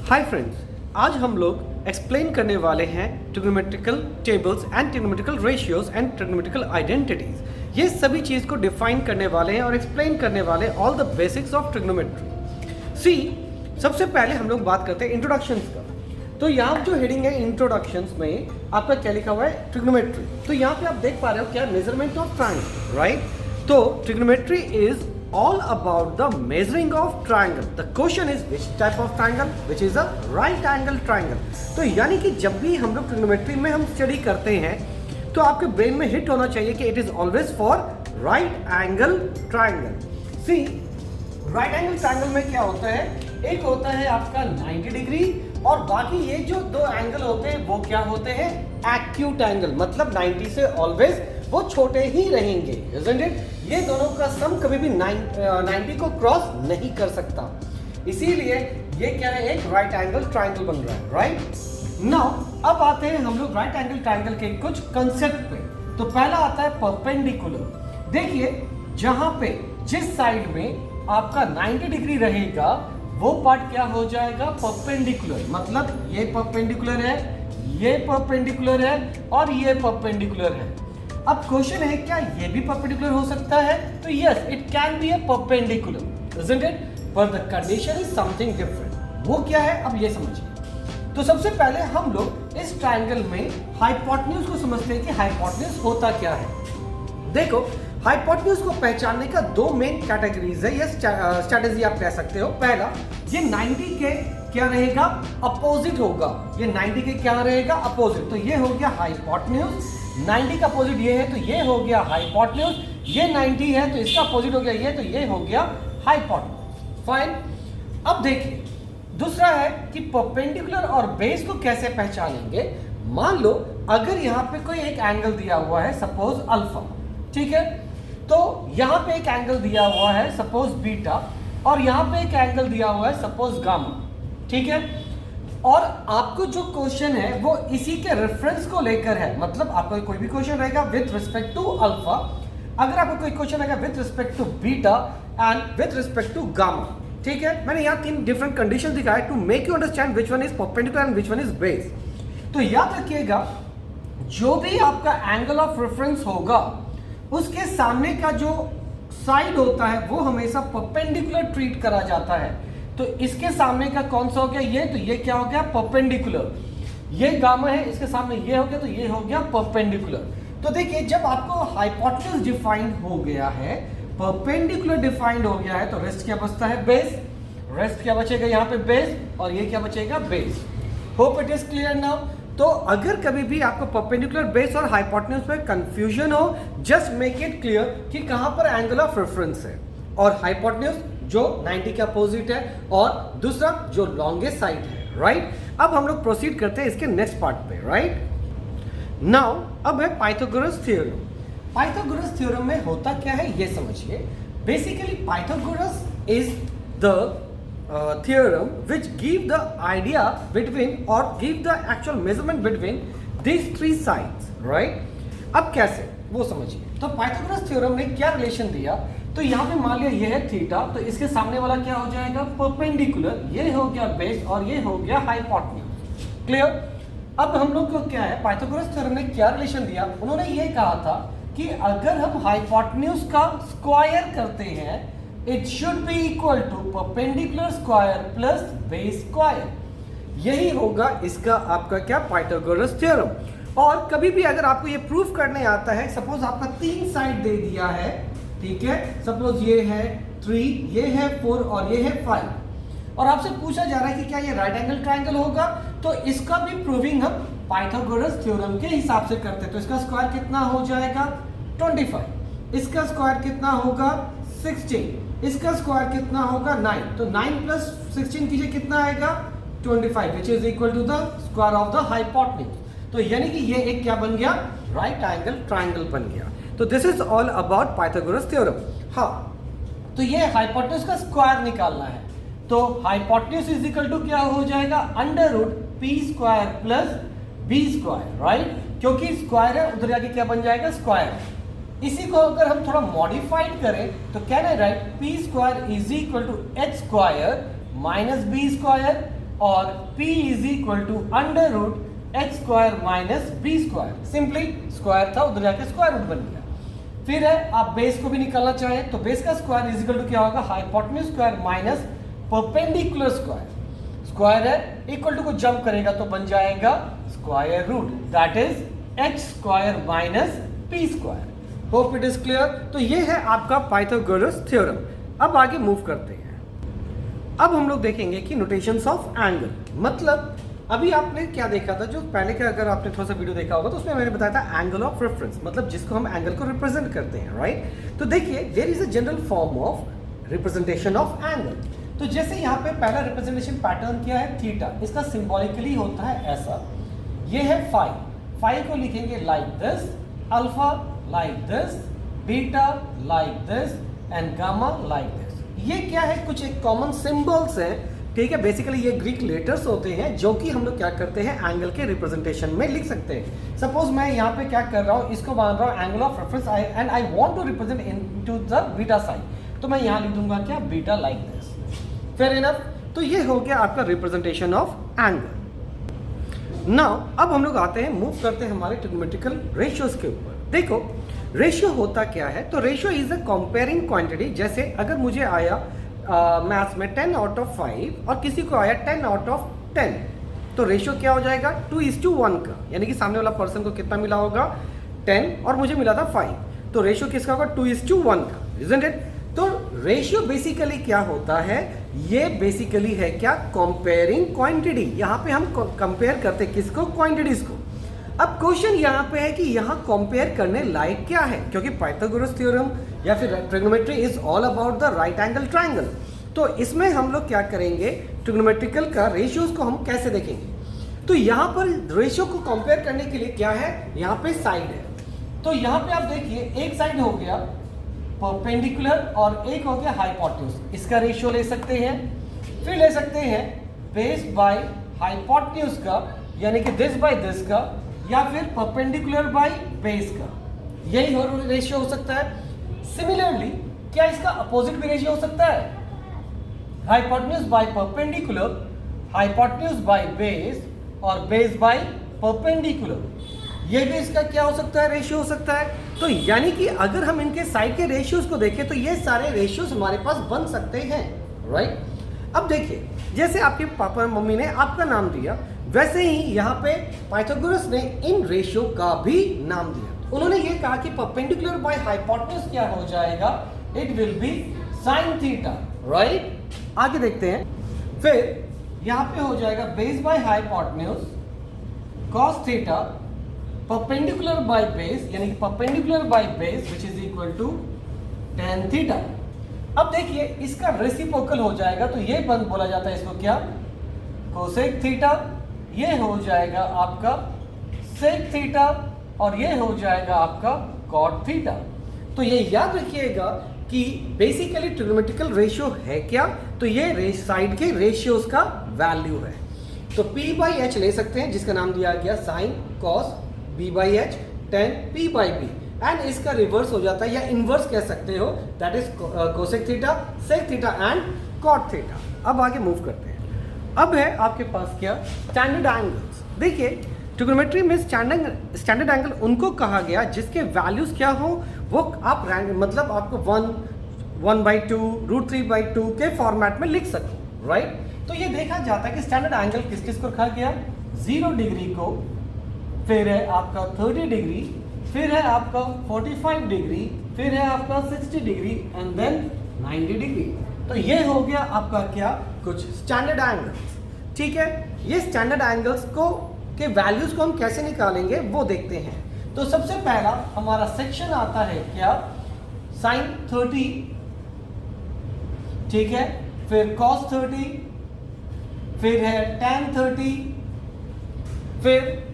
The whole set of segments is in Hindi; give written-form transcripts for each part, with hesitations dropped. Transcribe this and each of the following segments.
हाय फ्रेंड्स, आज हम लोग एक्सप्लेन करने वाले हैं trigonometrical tables and trigonometrical ratios and trigonometrical identities. ये सभी चीज़ को डिफाइन करने वाले हैं और एक्सप्लेन करने वाले all the basics of trigonometry. See, सबसे पहले हम लोग बात करते हैं इंट्रोडक्शंस का। तो यहाँ जो हेडिंग है इंट्रोडक्शंस में आपका क्या लिखा हुआ है, ट्रिग्नोमेट्री। तो यहाँ पे आप देख पा रहे हो क्या, मेजरमेंट ऑफ ट्रायंगल, राइट। तो trigonometry is all about the measuring of triangle. The question is which type of triangle, which is a right angle triangle. तो यानी कि जब भी हम लोग ट्रिग्नोमेट्री में हम स्टडी करते हैं तो आपके ब्रेन में हिट होना चाहिए कि it is always for right angle triangle. See, right angle triangle में क्या होता है, एक होता है आपका 90 डिग्री और बाकी ये जो दो एंगल होते हैं वो क्या होते हैं, एक्यूट एंगल। मतलब 90 से ऑलवेज वो छोटे ही रहेंगे, isn't it? ये दोनों का सम कभी भी 90 को क्रॉस नहीं कर सकता, इसीलिए ये क्या है, एक राइट एंगल ट्राइंगल बन रहा है, राइट। नाउ अब आते हैं हम लोग राइट एंगल ट्राइंगल के कुछ कंसेप्ट पे। तो पहला आता है परपेंडिकुलर। देखिए, जहां पे जिस साइड में आपका 90 डिग्री रहेगा वो पार्ट क्या हो जाएगा, परपेंडिकुलर। मतलब ये परपेंडिकुलर है, ये परपेंडिकुलर है और ये परपेंडिकुलर है। अब क्वेश्चन है, क्या ये भी परपेंडिकुलर हो सकता है? तो yes, it can be A perpendicular, isn't it? But the condition is something different। वो क्या है, अब ये समझिए। तो सबसे पहले हम लोग इस ट्रायंगल में हाइपोटेन्यूज को समझते हैं कि हाइपोटेन्यूज होता क्या है। देखो, हाइपोटेन्यूज को पहचानने का दो मेन कैटेगरीज है, ये स्ट्रेटेजी आप कह सकते हो। पहला, ये 90 के क्या रहेगा, अपोजिट होगा। ये 90 के क्या रहेगा, अपोजिट। तो ये हो गया हाइपोटेन्यूज। 90 का अपोजिट ये है तो ये हो गया हाइपोटेन्यूज। ये 90 है तो इसका अपोजिट हो गया ये, तो ये हो गया हाइपोटेन्यूज। फाइन। अब देखिए, दूसरा है कि परपेंडिकुलर और बेस को कैसे पहचानेंगे। मान लो अगर यहाँ पे कोई एक एंगल दिया हुआ है, सपोज अल्फा, ठीक है, तो यहाँ पे एक एंगल दिया हुआ है सपोज बीटा, और यहाँ पे एक एंगल दिया हुआ है सपोज गामा, ठीक है। और आपको जो क्वेश्चन है वो इसी के रेफरेंस को लेकर है। मतलब आपका कोई भी क्वेश्चन रहेगा विथ रिस्पेक्ट टू अल्फा, अगर आपको कोई क्वेश्चन रहेगा with respect to beta and with respect to gamma, ठीक है। मैंने यहाँ 3 डिफरेंट कंडीशन दिखाया to make you understand which one is perpendicular and which one is base. तो याद रखिएगा, जो भी आपका एंगल ऑफ रेफरेंस होगा उसके सामने का जो साइड होता है वो हमेशा परपेंडिकुलर ट्रीट करा जाता है। तो इसके सामने का कौन सा हो गया, ये, तो ये क्या हो गया, परपेंडिकुलर। ये गामा है, इसके सामने ये हो गया तो ये हो गया परपेंडिकुलर। तो देखिए, जब आपको हाइपोटेन्यूज डिफाइंड हो गया है, परपेंडिकुलर डिफाइंड हो गया है, तो रेस्ट क्या बचता है, बेस। रेस्ट क्या बचेगा यहाँ पे, बेस, और ये क्या बचेगा, base. Hope it is clear now. तो अगर कभी भी आपको परपेंडिकुलर, बेस और हाइपोटेन्यूज में कंफ्यूजन हो, जस्ट मेक इट क्लियर कि कहां पर एंगल ऑफ रेफरेंस है, और हाइपोटेन्यूज जो 90 के अपोजिट है, और दूसरा जो लॉन्गेस्ट साइड है, राइट। अब हम लोग प्रोसीड करते हैं इसके नेक्स्ट पार्ट पे, राइट। नाउ अब है पाइथागोरस थ्योरम। पाइथागोरस थ्योरम में होता क्या है ये समझिए। Basically Pythagoras is the theorem which give the idea between or give the actual measurement between these three sides, right? अब कैसे, वो समझिए। तो पाइथागोरस थ्योरम ने क्या रिलेशन दिया, तो यहाँ पे मान लिया ये है थीटा, तो इसके सामने वाला क्या हो जाएगा, परपेंडिकुलर। ये हो गया बेस और ये हो गया हाइपोटेन्यूज। क्लियर। अब हम लोग को क्या है, पाइथागोरस थ्योरम ने क्या रिलेशन दिया, उन्होंने ये कहा था कि अगर हम हाइपोटेन्यूज का स्क्वायर करते हैं, it should be equal to perpendicular square plus base square. यही होगा इसका आपका क्या, पाइथागोरस थ्योरम। और कभी भी अगर आपको ये प्रूफ करने आता है, सपोज आपका 3 साइड दे दिया है, ठीक है, सपोज ये है 3, ये है 4 और ये है 5, और आपसे पूछा जा रहा है कि क्या ये राइट एंगल ट्राइंगल होगा, तो इसका भी प्रूविंग हम पाइथागोरस थ्योरम के हिसाब से करते हैं। तो इसका स्क्वायर कितना हो जाएगा, 25, इसका स्क्वायर कितना होगा, 16, इसका स्क्वायर कितना होगा, 9। तो 9 प्लस 16 कीजिए, कितना आएगा, 25, which is equal to the square of the hypotenuse. तो यानी कि ये एक क्या बन गया, राइट एंगल ट्राइंगल बन गया। तो this is all about Pythagoras theorem. हाँ, तो ये हाइपोटेन्यूज का स्क्वायर निकालना है, तो हाइपोटेन्यूज इज इक्वल टू क्या हो जाएगा, under root p square plus b square, right. क्योंकि स्क्वायर है, उधर जाके क्या बन जाएगा, स्क्वायर। इसी को अगर हम थोड़ा मॉडिफाइड करें तो क्या है, right, p square is equal to h square minus b square और p is equal to under root h square minus b square. Simply square था, उधर जाके स्क्वायर रूट बन गया। फिर है आप बेस को भी निकालना चाहें तो बेस का स्क्वायर इज इक्वल टू क्या होगा, hypotenuse square minus perpendicular square. Square है, इक्वल टू को जंप करेगा तो बन जाएगा square root, that is h square minus p square. Hope it is clear. तो ये है आपका पाइथागोरस थ्योरम। अब आगे मूव करते हैं। अब हम लोग देखेंगे कि नोटेशंस ऑफ एंगल, मतलब अभी आपने क्या देखा था, जो पहले का अगर आपने थोड़ा सा वीडियो देखा होगा तो उसमें मैंने बताया था एंगल ऑफ रेफरेंस, मतलब जिसको हम एंगल को रिप्रेजेंट करते हैं, राइट। तो देखिए there is a general form of representation of angle. तो जैसे यहाँ पे पहला रिप्रेजेंटेशन पैटर्न क्या है, थीटा, इसका सिंबॉलिकली होता है ऐसा। ये है फाई, फाई को लिखेंगे like this, alpha like this, beta like this and gamma like this. ये क्या है, कुछ एक कॉमन सिंबल्स हैं, ठीक है। बेसिकली ये ग्रीक लेटर्स होते हैं जो कि हम लोग क्या करते हैं एंगल के रिप्रेजेंटेशन में लिख सकते हैं। सपोज मैं यहाँ पे क्या कर रहा हूँ, इसको मान रहा हूँ angle of reference and I want to represent into the beta side, तो मैं यहाँ लिख दूंगा क्या, beta like this. Fair enough. तो ये हो गया आपका रिप्रेजेंटेशन ऑफ एंगल। नाउ अब हम लोग आते हैं, मूव करते हैं हमारे ट्रिग्नोमेट्रिकल रेशियोज के ऊपर। देखो रेशियो होता क्या है, तो ratio is a comparing quantity. जैसे अगर मुझे आया मैथ्स में 10 आउट ऑफ 5 और किसी को आया 10 आउट ऑफ 10, तो रेशियो क्या हो जाएगा, 2:1 का, यानी कि सामने वाला पर्सन को कितना मिला होगा, 10 और मुझे मिला था 5, तो रेशियो किसका होगा, 2:1 का, इजंट इट। तो रेशियो बेसिकली क्या होता है, ये बेसिकली है क्या, कंपेयरिंग क्वांटिटी। यहाँ पे हम कंपेयर करते किसको, क्वांटिटीज को। अब क्वेश्चन यहाँ पे है कि यहाँ कंपेयर करने लायक क्या है, क्योंकि पाइथागोरस थ्योरम या फिर trigonometry is all about the right angle triangle. तो इसमें हम लोग क्या करेंगे, ट्रिग्नोमेट्रिकल का रेशियोज को हम कैसे देखेंगे। तो यहाँ पर रेशियो को कंपेयर करने के लिए क्या है, यहाँ पे साइड है। तो यहाँ पे आप देखिए एक साइड हो गया परपेंडिकुलर और एक हो गया हाइपोटेन्यूज, इसका रेशियो ले सकते हैं। फिर ले सकते हैं बेस बाय हाइपोटेन्यूज का, यानी कि दिस बाय दिस का, या फिर परपेंडिकुलर बाय बेस का, यही रेशियो हो सकता है। सिमिलरली क्या इसका अपोजिट भी रेशियो हो सकता है, hypotenuse by perpendicular, hypotenuse by base और बेस बाय परपेंडिकुलर, ये भी इसका क्या हो सकता है, रेशियो हो सकता है। तो यानी कि अगर हम इनके साइड के रेशियोज को देखें तो ये सारे रेशियोज हमारे पास बन सकते हैं, राइट। अब देखिए जैसे आपके पापा मम्मी ने आपका नाम दिया, वैसे ही यहाँ पे पाइथागोरस ने इन रेशियो का भी नाम दिया। उन्होंने ये कहा कि परपेंडिकुलर बाय हाइपोटेन्यूज क्या हो जाएगा, it will be sine theta, right. आगे देखते हैं। फिर यहाँ पे हो जाएगा base by hypotenuse cos theta, perpendicular by base, यानी कि perpendicular by base which is equal to tan theta. अब देखिए इसका रेसिप्रोकल हो जाएगा, तो ये बंद बोला जाता है इसको क्या, कोसेक थीटा। ये हो जाएगा आपका सेक थीटा और ये हो जाएगा आपका कॉट थीटा। तो ये याद रखिएगा कि बेसिकली ट्रिग्नोमेट्रिकल रेशियो है क्या, तो ये साइड के रेशियोज का वैल्यू है। तो p/h ले सकते हैं, जिसका नाम दिया गया sine cos b/h tan p/b, and इसका रिवर्स हो जाता है या इनवर्स कह सकते हो, that is cosec theta, sec theta and cot theta. अब आगे मूव करते हैं। अब है आपके पास क्या, स्टैंडर्ड एंगल्स। देखिए ट्रिग्नोमेट्री में स्टैंडर्ड एंगल उनको कहा गया जिसके वैल्यूज क्या हो, वो आप मतलब आपको 1/2 √3/2 के फॉर्मेट में लिख सको, राइट। तो ये देखा जाता है कि स्टैंडर्ड एंगल किस किस को रखा गया, 0 डिग्री को, फिर है आपका 30 डिग्री, फिर है आपका 45 डिग्री, फिर है आपका 60 डिग्री एंड देन 90 डिग्री। तो ये हो गया आपका क्या, कुछ स्टैंडर्ड एंगल्स, ठीक है। ये स्टैंडर्ड एंगल्स को के वैल्यूज को हम कैसे निकालेंगे वो देखते हैं। तो सबसे पहला हमारा सेक्शन आता है क्या, साइन 30, ठीक है, फिर कॉस 30, फिर है tan 30, फिर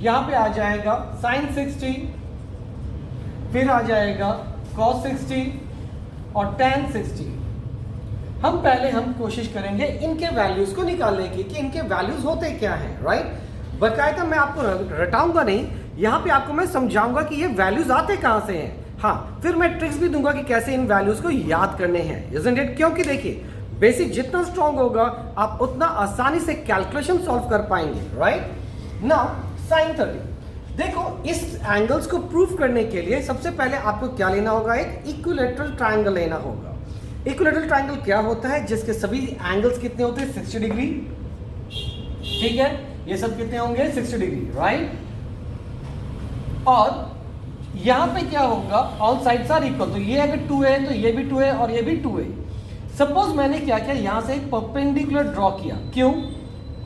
यहां पे आ जाएगा साइन 60, फिर आ जाएगा cos 60 और tan 60। हम पहले कोशिश करेंगे इनके वैल्यूज को निकालने की कि इनके वैल्यूज होते क्या हैं, राइट। बकायदा मैं आपको रटाऊंगा नहीं, यहाँ पे आपको मैं समझाऊंगा कि ये वैल्यूज आते कहाँ से हैं। हाँ, फिर मैं ट्रिक्स भी दूंगा कि कैसे इन वैल्यूज को याद करने हैं, इजंट इट। क्योंकि देखिए बेसिक जितना स्ट्रांग होगा आप उतना आसानी से कैलकुलेशन सॉल्व कर पाएंगे, राइट। नाउ sin 30, देखो इस एंगल्स को प्रूव करने के लिए सबसे पहले आपको क्या लेना होगा, एक इक्विलैटरल ट्रायंगल लेना होगा। इक्विलैटरल ट्रायंगल क्या होता है, जिसके सभी एंगल्स कितने होते हैं, 60 डिग्री, ठीक है, ये सब कितने होंगे, 60 डिग्री, राइट। और यहां पे क्या होगा, ऑल साइड्स आर इक्वल, तो ये अगर 2 है तो ये भी 2 है और ये भी 2 है। सपोज मैंने क्या किया, यहां से एक परपेंडिकुलर ड्रॉ किया, क्यों,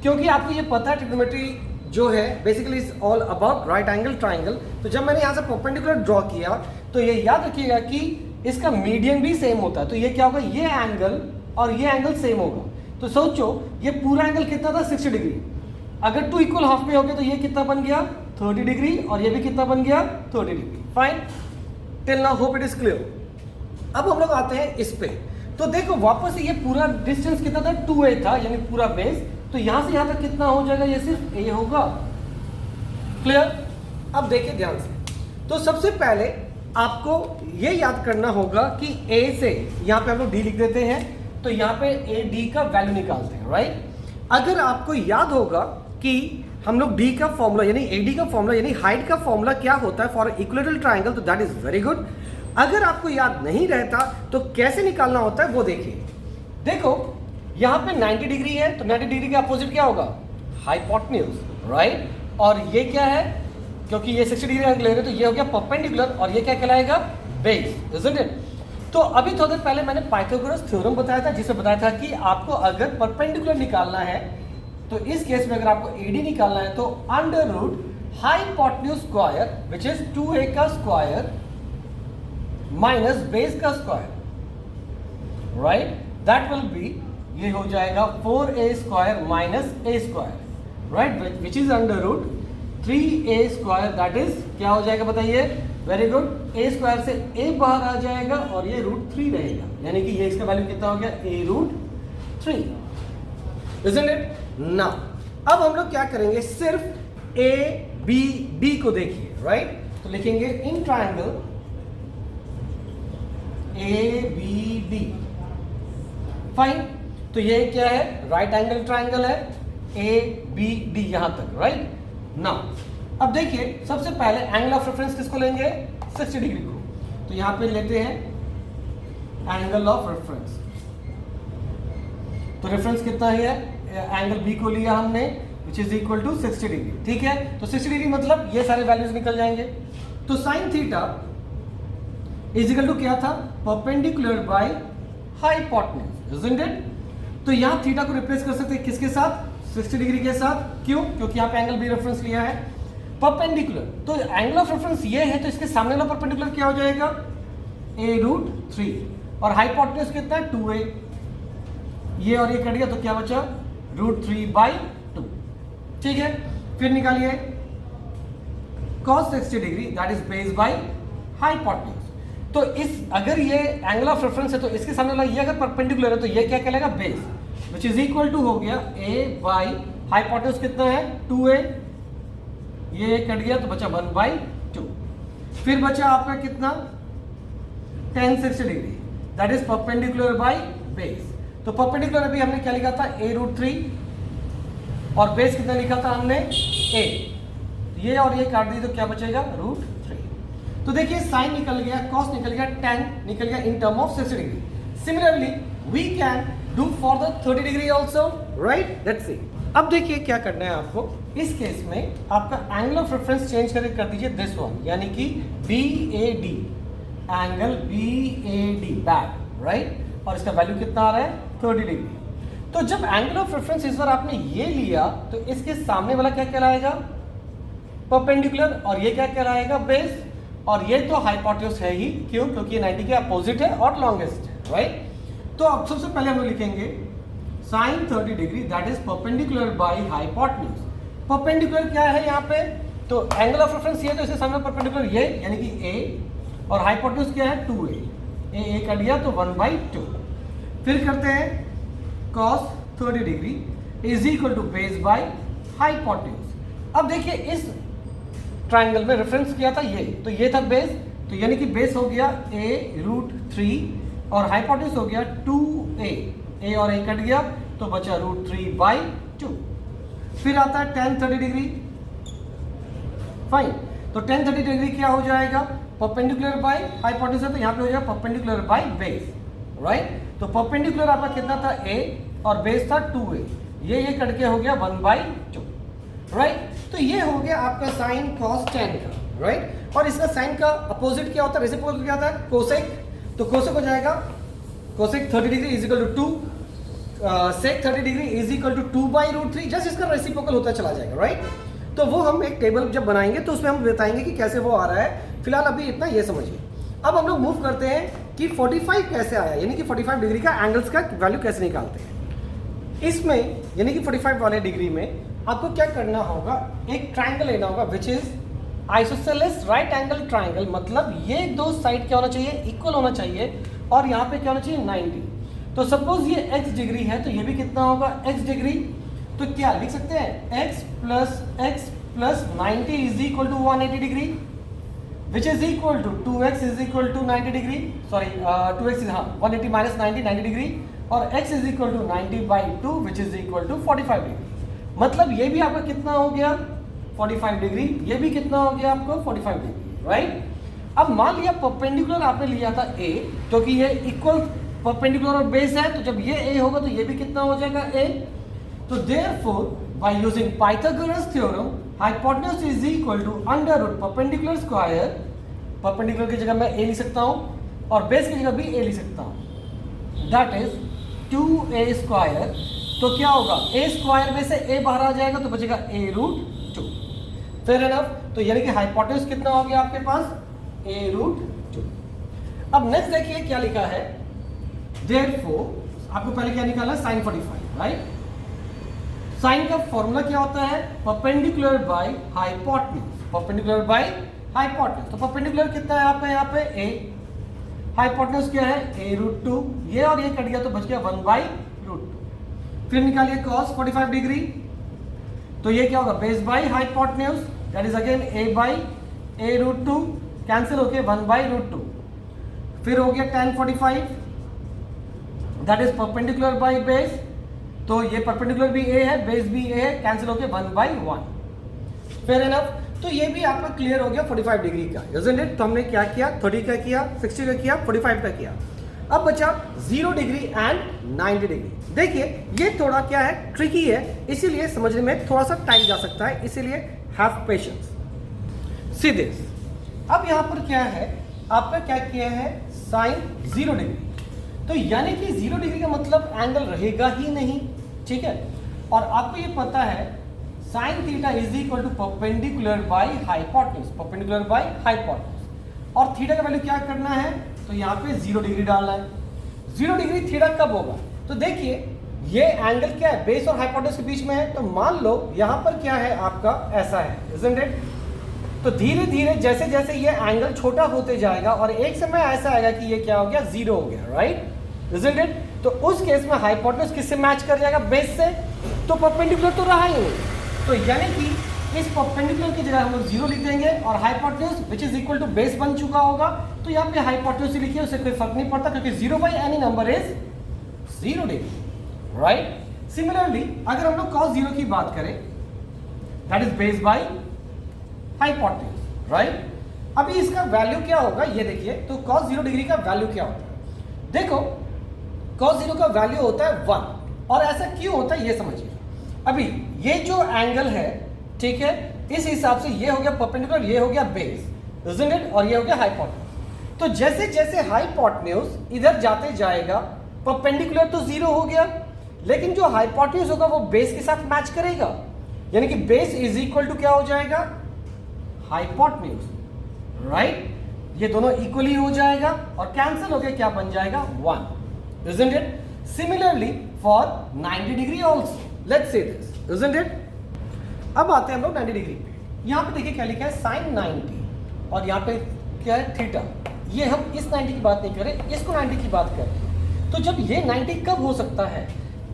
क्योंकि आपको ये पता है ट्रिग्नोमेट्री जो है basically is all about right angle triangle. तो जब मैंने यहां से परपेंडिकुलर ड्रॉ किया तो ये याद रखिएगा कि इसका मीडियन भी सेम होता है, तो ये क्या होगा, ये एंगल और ये एंगल सेम होगा। तो सोचो ये पूरा एंगल कितना था, 60 डिग्री, अगर 2 इक्वल हाफ में हो गए तो ये कितना बन गया, 30 डिग्री, और ये भी कितना बन गया, 30 degree. Fine, till now hope it is clear. अब हम लोग आते हैं इस पे, तो देखो वापस ये पूरा डिस्टेंस कितना था, 2a था, यानी पूरा बेस, तो यहां से यहां तक कितना हो जाएगा, ये सिर्फ a होगा। क्लियर। अब देखिए ध्यान से, तो सबसे पहले आपको ये याद करना होगा कि a से यहां पे हम लोग d लिख देते हैं, तो यहां पे a d का वैल्यू निकालते हैं, राइट। अगर आपको याद होगा कि हम लोग d का फॉर्मूला यानी AD का फॉर्मूला यानी हाइट का फॉर्मूला क्या होता है फॉर इक्विलैटरल ट्रायंगल, तो दैट इज वेरी गुड। अगर आपको याद नहीं रहता तो कैसे निकालना होता है वो देखिए। देखो यहां पे 90 डिग्री है, तो 90 डिग्री के अपोजिट क्या होगा, हाइपोटेन्यूज, राइट। और ये क्या है, क्योंकि ये 60 डिग्री एंगल ले रहे तो ये हो गया परपेंडिकुलर, और ये क्या कहलाएगा, बेस, इजंट इट। तो अभी थोड़ी देर पहले मैंने पाइथागोरस थ्योरम बताया था, जिसमें बताया था कि आपको अगर परपेंडिकुलर निकालना है तो इस केस में अगर आपको AD निकालना है तो under root hypotenuse square which is 2a का स्क्वायर माइनस बेस का square, right, that will be, ये हो जाएगा 4a square minus a square, right, which is under root 3a square, that is क्या हो जाएगा बताइए, वेरी गुड, a स्क्वायर से a बाहर आ जाएगा और ये √3 रहेगा, यानी कि ये इसका वैल्यू कितना हो गया, a√3, isn't it? ना अब हम लोग क्या करेंगे, सिर्फ a b d को देखिए, राइट। तो लिखेंगे इन ट्रायंगल ABD, फाइन। तो ये क्या है, राइट एंगल ट्रायंगल है, ABD यहां तक, राइट। नाउ अब देखिए सबसे पहले एंगल ऑफ रेफरेंस किसको लेंगे, 60 डिग्री को, तो यहां पे लेते हैं एंगल ऑफ रेफरेंस। तो रेफरेंस कितना है, एंगल B को लिया हमने which is equal to 60 degree, ठीक है। तो 60 डिग्री मतलब ये सारे वैल्यूज निकल जाएंगे। तो sine theta is equal to क्या था, perpendicular by hypotenuse, isn't it. तो यहां थीटा को रिप्लेस कर सकते हैं किसके साथ, 60 डिग्री के साथ, क्यों, क्योंकि यहां पे एंगल B रेफरेंस लिया है, परपेंडिकुलर। तो एंगल ऑफ रेफरेंस ये है, तो इसके सामने वाला परपेंडिकुलर क्या हो जाएगा, a√3, और हाइपोटेन्यूज कितना है, 2a, ये और ये कट गया तो क्या बचा, √3/2, ठीक है। फिर निकालिए cos 60 degree, that is base by hypotenuse. तो इस अगर ये एंगल ऑफ रेफरेंस है तो इसके सामने वाला ये अगर परपेंडिकुलर है तो ये क्या कहलाएगा, base, which is equal to हो गया a बाई हाइपोटेन्यूज कितना है, 2a, ये कट गया तो बचा 1/2। फिर बचा आपका कितना, tan 60 degree, that is perpendicular by base. तो परपेंडिकुलर अभी हमने क्या लिखा था, a√3, और बेस कितना लिखा था हमने, a, ये और ये काट दी तो क्या बचेगा, √3। तो देखिए साइन निकल गया, कॉस निकल गया, tan निकल गया in term of 60 degree. Similarly we can do for the 30 degree also, right, let's see. अब देखिए क्या करना है आपको, इस केस में आपका एंगल ऑफ रेफरेंस चेंज करके कर दीजिए दिस वन, यानी कि BAD, angle BAD back, right, और इसका वैल्यू कितना आ रहा है, 30 डिग्री। तो जब एंगल ऑफ रेफरेंस इस बार आपने ये लिया तो इसके सामने वाला क्या कहलाएगा, परपेंडिकुलर, और ये क्या कहलाएगा, बेस, और ये तो हाइपोटेन्यूज है ही, क्यों, क्योंकि ये 90 के अपोजिट है और लॉन्गेस्ट है, राइट। तो अब सबसे पहले हम लोग लिखेंगे sine 30 degree, that is perpendicular by hypotenuse. Perpendicular क्या है यहाँ पे, तो एंगल ऑफ रेफरेंस ये, तो इसके सामने परपेंडिकुलर ये, यानी कि a, और हाइपोटेन्यूज क्या है, 2a, a कट गया तो 1/2। फिर करते हैं cos 30 degree is equal to base by hypotenuse. अब देखिए इस ट्राइंगल में रेफरेंस किया था ये, तो ये था बेस, तो यानी कि बेस हो गया a√3 और हाइपोटेन्यूज हो गया 2a, ए और ए कट गया तो बचा √3/2। फिर आता है tan 30 डिग्री, फाइन। तो tan 30 डिग्री क्या हो जाएगा, परपेंडिकुलर बाय हाइपोटेन्यूज है तो यहाँ पे हो जाएगा परपेंडिकुलर बाय बेस, राइट। तो परपेंडिकुलर आपका कितना था a और बेस था 2a, ये कट के हो गया 1/2, राइट। तो ये हो गया आपका साइन कॉस tan का, राइट। और इसका साइन का अपोजिट क्या होता है, रेसिप्रोकल क्या होता है, कोसेक। तो कोसेक हो जाएगा cosec 30 degree is equal to 2, sec 30 degree is equal to 2/√3, just इसका रेसिप्रोकल होता चला जाएगा, राइट। तो वो हम एक टेबल जब बनाएंगे तो उसमें हम बताएंगे कि कैसे वो आ रहा है। फिलहाल अभी इतना ये समझिए। अब हम लोग मूव करते हैं कि 45 कैसे आया, यानी कि 45 डिग्री का एंगल्स का वैल्यू कैसे निकालते हैं। इसमें यानी कि 45 वाले डिग्री में आपको क्या करना होगा, एक ट्राइंगल लेना होगा which is isosceles right angle triangle, मतलब ये दो साइड क्या होना चाहिए, इक्वल होना चाहिए, और यहाँ पे क्या होना चाहिए 90। तो सपोज ये x डिग्री है तो ये भी कितना होगा x डिग्री। तो क्या लिख सकते हैं x plus 90 is equal to 180 degree, which is equal to 2x is equal to 90 degree, sorry 2x is 180 minus 90 degree, और x is equal to 90/2 which is equal to 45 degree. मतलब ये भी आपका कितना हो गया 45 डिग्री, ये भी कितना हो गया आपको 45 डिग्री, राइट। अब मान लिया परपेंडिकुलर आपने लिया था a, क्योंकि ये इक्वल परपेंडिकुलर और बेस है, तो जब ये a होगा तो ये भी कितना हो जाएगा a। तो therefore by using Pythagoras theorem hypotenuse is equal to under root perpendicular square, perpendicular की जगह मैं a लिख सकता हूँ और बेस की जगह भी a लिख सकता हूँ, दैट इज 2a स्क्वायर। तो क्या होगा a स्क्वायर में से a बाहर आ जाएगा तो बचेगा a√2, फेयर एनफ। तो यानी कि हाइपोटेन्यूज कितना हो गया आपके पास a√2। अब नेक्स्ट देखिए क्या लिखा है, देयरफॉर आपको पहले क्या निकालना है sin 45, राइट। साइन का फॉर्मूला क्या होता है, perpendicular by hypotenuse, perpendicular by hypotenuse. तो परपेंडिकुलर कितना है यहाँ पे a, हाइपोटेन्यूज क्या है a√2, ये और ये कट गया तो बच गया 1/√2। फिर निकालिए cos 45 डिग्री, तो ये क्या होगा base by hypotenuse, that is again a/a√2, cancel होके 1/√2। फिर हो गया tan 45, that is perpendicular by base, तो ये परपेंडिकुलर भी a है, बेस भी a है, कैंसिल होके 1/1, फेयर एनफ। तो ये भी आपका क्लियर हो गया 45 डिग्री का, isn't it? तो हमने क्या किया, 30 का किया, 60 का किया, 45 का किया। अब बचा 0 डिग्री एंड 90 डिग्री। देखिए ये थोड़ा क्या है, ट्रिकी है, इसीलिए समझने में थोड़ा सा टाइम जा सकता है, इसीलिए हैव पेशेंस। सी दिस, अब यहाँ पर क्या है, आपका क्या किया है साइन 0 डिग्री, तो यानी कि 0 डिग्री का मतलब एंगल रहेगा ही नहीं, ठीक है। और आपको ये पता है sine theta is equal to perpendicular by hypotenuse, perpendicular by hypotenuse. और थीटा का वैल्यू क्या करना है, तो यहाँ पे 0 डिग्री डालना है। 0 डिग्री थीटा कब होगा, तो देखिए ये एंगल क्या है, बेस और हाइपोटेन्यूज के बीच में है, तो मान लो यहाँ पर क्या है आपका ऐसा है, isn't it? तो धीरे धीरे जैसे जैसे ये एंगल छोटा होते जाएगा और एक समय ऐसा आएगा कि ये क्या हो गया 0 हो गया, राइट, isn't it? तो उस केस में हाइपोटेन्यूज किससे मैच कर जाएगा, बेस से, तो परपेंडिकुलर तो रहा ही नहीं। तो यानी कि इस परपेंडिकुलर की जगह हम लोग 0 लिख देंगे और hypotenuse which is equal to base बन चुका होगा, तो यहाँ पे हाइपोटेन्यूज लिखिए, उससे कोई फर्क नहीं पड़ता क्योंकि 0 by any number is 0 degree, right. Similarly अगर हम लोग cos 0 की बात करें, that is base by hypotenuse, right. अभी इसका वैल्यू क्या होगा ये देखिए, तो cos 0 डिग्री का वैल्यू क्या होता है, देखो cos 0 का वैल्यू होता है 1, और ऐसा क्यों होता है ये समझिए। अभी ये जो एंगल है, ठीक है, इस हिसाब से ये हो गया परपेंडिकुलर, ये हो गया बेस, isn't it? और ये हो गया हाइपोटेन्यूज। तो जैसे जैसे हाइपोटेन्यूज इधर जाते जाएगा, परपेंडिकुलर तो 0 हो गया, लेकिन जो हाइपोटेन्यूज होगा वो बेस के साथ मैच करेगा, यानी कि बेस इज इक्वल टू क्या हो जाएगा, हाइपोटेन्यूज, राइट। ये दोनों इक्वली हो जाएगा और कैंसिल होकर क्या बन जाएगा 1, isn't it? Similarly for 90 degree also, let's say this, isn't it? अब आते हैं हम लोग 90 डिग्री पे। यहाँ पे देखिए क्या लिखा है साइन 90 और यहाँ पे क्या है थीटा। ये हम इस 90 की बात नहीं करें, इसको 90 की बात करें। तो जब ये 90 कब हो सकता है,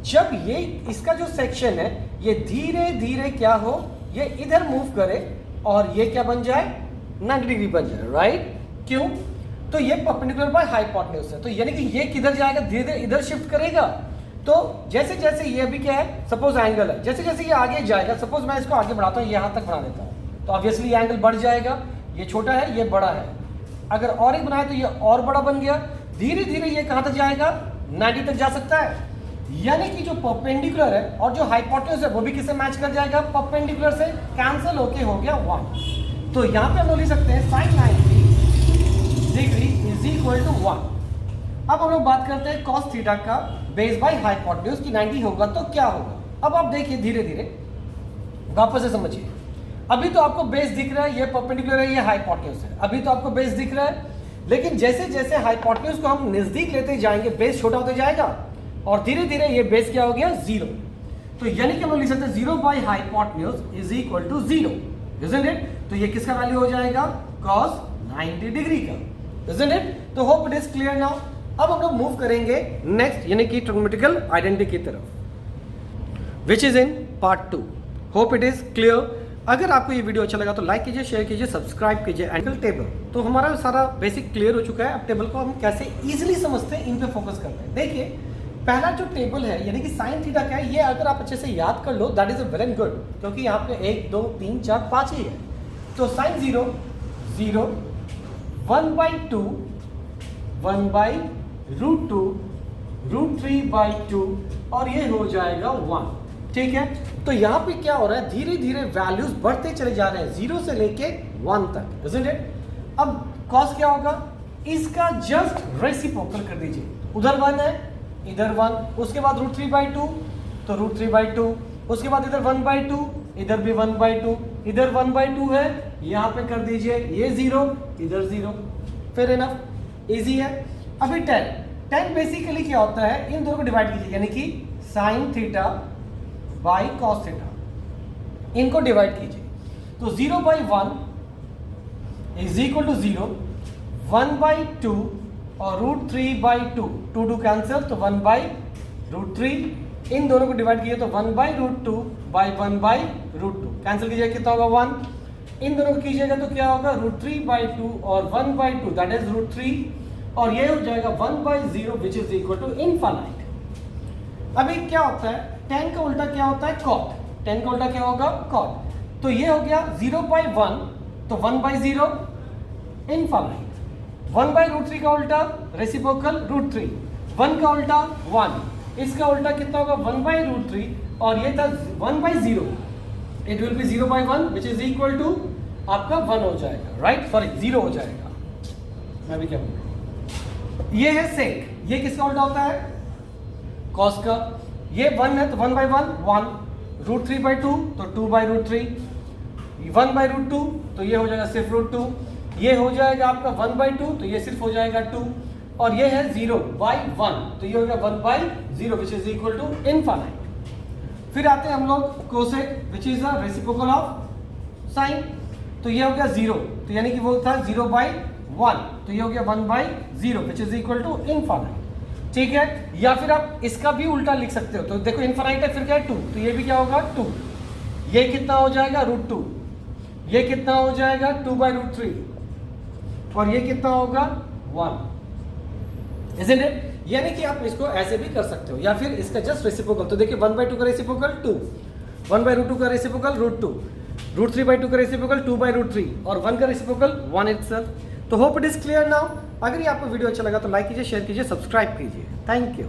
जब ये इसका जो सेक्शन है ये धीरे धीरे क्या हो, ये इधर मूव करे और ये क्या बन जाए 90 डिग्री बन जाए, राइट। क्यों, तो ये परपेंडिकुलर बाय हाइपोटेन्यूज है, तो यानी कि ये किधर जाएगा, धीरे धीरे इधर शिफ्ट करेगा। तो जैसे जैसे ये अभी क्या है, सपोज एंगल है, जैसे जैसे ये आगे जाएगा, सपोज मैं इसको आगे बढ़ाता हूँ, यहाँ तक बढ़ा देता हूँ, तो ऑब्वियसली एंगल बढ़ जाएगा, ये छोटा है ये बड़ा है। अगर और एक बनाए तो ये और बड़ा बन गया, धीरे धीरे ये कहाँ तक जाएगा, 90 तक जा सकता है। यानी कि जो परपेंडिकुलर है और जो हाइपोटेन्यूज है वो भी किससे मैच कर जाएगा, परपेंडिकुलर से कैंसिल होके हो गया 1। तो यहाँ पे हम लोग लिख सकते हैं sin 90 degree is equal to 1। अब हम लोग बात करते हैं cos थीटा का बेस बाय हाइपोटेन्यूज की 90 होगा तो क्या होगा। अब आप देखिए धीरे धीरे वापस से समझिए। अभी तो आपको बेस दिख रहा है, ये परपेंडिकुलर है, ये हाइपोटेन्यूज है, अभी तो आपको बेस दिख रहा है। लेकिन जैसे जैसे हाइपोटेन्यूज को हम नजदीक लेते जाएंगे बेस छोटा होते जाएगा और धीरे धीरे ये बेस क्या हो गया, 0। तो यानी कि हम लिख सकते हैं 0 by hypotenuse is equal to 0, isn't it. तो ये किसका वैल्यू हो जाएगा, cos 90 डिग्री का, इजंट इट। तो hope it is clear now. अब हम लोग मूव करेंगे नेक्स्ट यानी कि ट्रिग्नोमेट्रिकल आइडेंटिटी की तरफ, which is in part 2। Hope it is clear. अगर आपको ये वीडियो अच्छा लगा तो लाइक कीजिए, शेयर कीजिए, सब्सक्राइब कीजिए। एंगल टेबल तो हमारा सारा बेसिक क्लियर हो चुका है। अब टेबल को हम कैसे इजीली समझते हैं, इन पे फोकस करते हैं। देखिए पहला जो टेबल है यानी कि साइन थीटा क्या है, ये अगर आप अच्छे से याद कर लो that is a very good, क्योंकि यहाँ पे 1 2 3 4 5 ही है। तो साइन 0 0 1/2 1/√2 √3/2 और ये हो जाएगा 1। ठीक है, तो यहाँ पे क्या हो रहा है, धीरे धीरे वैल्यूज बढ़ते चले जा रहे हैं 0 से लेके 1 तक, इजंट इट। अब कॉस क्या होगा, इसका जस्ट रेसिप्रोकल कर दीजिए। उधर 1 है, इधर 1, उसके बाद √3/2 तो √3/2, उसके बाद इधर 1/2, इधर भी 1/2, इधर 1/2 है, यहाँ पे कर दीजिए ये 0, इधर 0, फिर इनफ, इजी है। अभी 10 बेसिकली क्या होता है, इन दोनों को डिवाइड कीजिए यानी कि sine theta by cos theta, इनको डिवाइड कीजिए। तो 0/1 इज इक्वल टू 0, 1/2 और √3/2, 2 कैंसिल तो 1/√3, इन दोनों को डिवाइड कीजिए तो 1/√2 बाई 1/√2 कैंसिल कीजिए, कितना होगा 1। इन दोनों को कीजिएगा तो क्या होगा, √3/2 और 1/2 दैट इज √3, और ये हो जाएगा 1/0 which is equal to infinite. अभी क्या होता है, 10 का उल्टा क्या होता है, cot। 10 का उल्टा क्या होगा, cot। तो ये हो गया 0/1 तो 1/0 इनफाइनाइट। 1/√3 का उल्टा रेसिप्रोकल √3, 1 का उल्टा 1, इसका उल्टा कितना होगा 1/√3, और ये था 1/0, it will be 0/1 which is equal to आपका 1 हो जाएगा, राइट, सॉरी 0 हो जाएगा। मैं भी क्या बोल रहा हूं, ये है सेक, ये किसका उल्टा होता है, कॉस का। ये 1 है तो 1/1 1, √3/2 तो 2/√3, 1/√2 तो ये हो जाएगा सिर्फ √2, ये हो जाएगा आपका 1/2 तो ये सिर्फ हो जाएगा 2, और ये है 0/1 तो ये हो गया 1/0 which is equal to infinite. फिर आते हैं हम लोग cosec which is the reciprocal of sine. तो ये हो गया 0, तो यानी कि वो था 0/1 तो ये हो गया 1/0 which is equal to infinite. ठीक है, या फिर आप इसका भी उल्टा लिख सकते हो। तो देखो इनफाइनाइट है फिर क्या है 2, तो ये भी क्या होगा 2, ये कितना हो जाएगा √2, ये कितना हो जाएगा 2/√3, और ये कितना होगा 1, इजंट इट। यानी कि आप इसको ऐसे भी कर सकते हो, या फिर इसका जस्ट रेसिप्रोकल। तो देखिए 1/2 का रेसिप्रोकल 2, 1/√2 का रेसिप्रोकल √2, √3/2 का रेसिप्रोकल 2/√3, और 1 का रेसिप्रोकल 1 इटसेल्फ। तो hope it is clear now. अगर ये आपको वीडियो अच्छा लगा तो लाइक कीजिए, शेयर कीजिए, सब्सक्राइब कीजिए। Thank you.